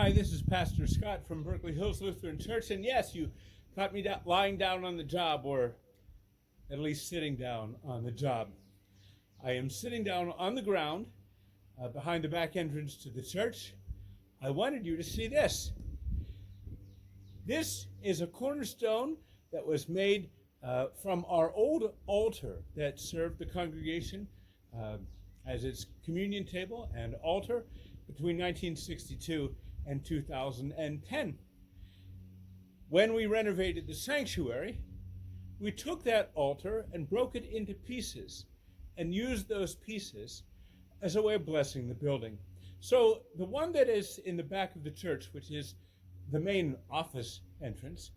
Hi, this is Pastor Scott from Berkeley Hills Lutheran Church, and yes, you caught me lying down on the job, or at least sitting down on the job. I am sitting down on the ground behind the back entrance to the church. I wanted you to see this. This is a cornerstone that was made from our old altar that served the congregation as its communion table and altar between 1962 and 2010. When we renovated the sanctuary, we took that altar and broke it into pieces and used those pieces as a way of blessing the building. So the one that is in the back of the church, which is the main office entrance,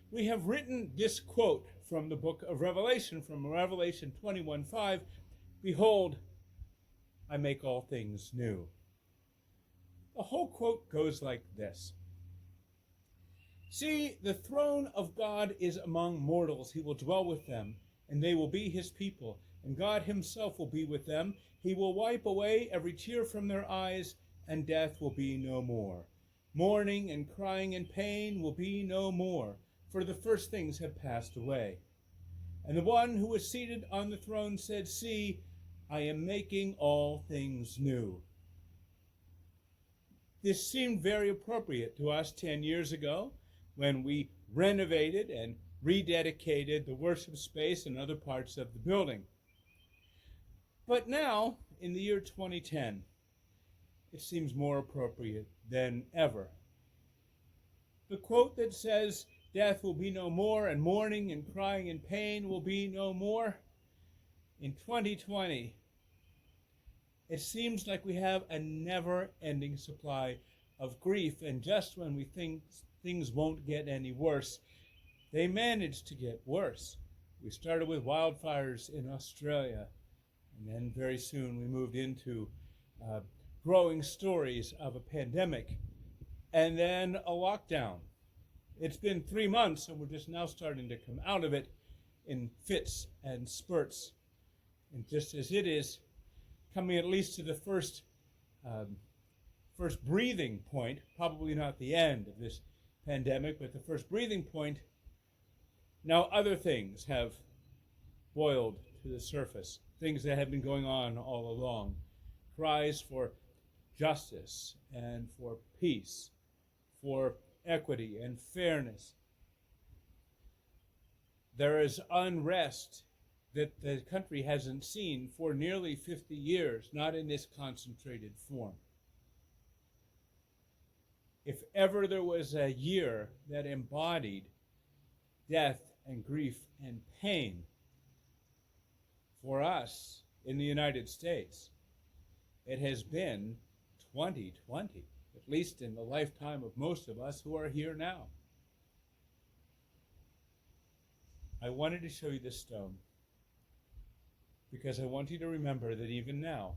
we have written this quote from the book of Revelation, from Revelation 21:5, "Behold, I make all things new." The whole quote goes like this. "See, the throne of God is among mortals. He will dwell with them, and they will be his people. And God himself will be with them. He will wipe away every tear from their eyes, and death will be no more. Mourning and crying and pain will be no more, for the first things have passed away. And the one who was seated on the throne said, 'See, I am making all things new.'" This seemed very appropriate to us 10 years ago when we renovated and rededicated the worship space and other parts of the building. But now, in the year 2010, it seems more appropriate than ever. The quote that says, "Death will be no more, and mourning and crying and pain will be no more," in 2020, it seems like we have a never-ending supply of grief, and just when we think things won't get any worse, they manage to get worse. We started with wildfires in Australia, and then very soon we moved into growing stories of a pandemic, and then a lockdown. It's been 3 months, and we're just now starting to come out of it in fits and spurts. And just as it is coming at least to the first breathing point, probably not the end of this pandemic, but the first breathing point, now other things have boiled to the surface, things that have been going on all along. Cries for justice and for peace, for equity and fairness. There is unrest that the country hasn't seen for nearly 50 years, not in this concentrated form. If ever there was a year that embodied death and grief and pain for us in the United States, it has been 2020, at least in the lifetime of most of us who are here now. I wanted to show you this stone because I want you to remember that even now,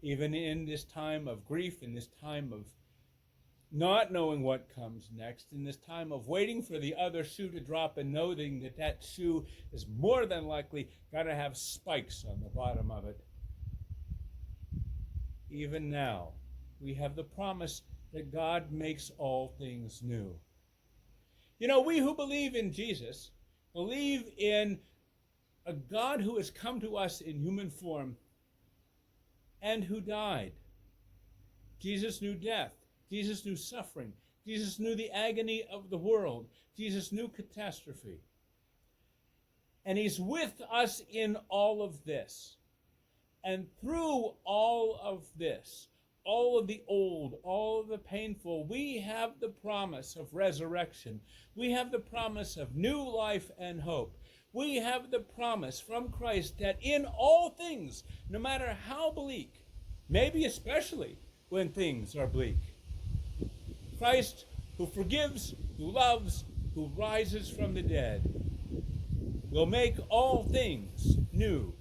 even in this time of grief, in this time of not knowing what comes next, in this time of waiting for the other shoe to drop and knowing that that shoe is more than likely going to have spikes on the bottom of it, even now, we have the promise that God makes all things new. You know, we who believe in Jesus believe in a God who has come to us in human form and who died. Jesus knew death. Jesus knew suffering. Jesus knew the agony of the world. Jesus knew catastrophe. And he's with us in all of this. And through all of this, all of the old, all of the painful, we have the promise of resurrection. We have the promise of new life and hope. We have the promise from Christ that in all things, no matter how bleak, maybe especially when things are bleak, Christ, who forgives, who loves, who rises from the dead, will make all things new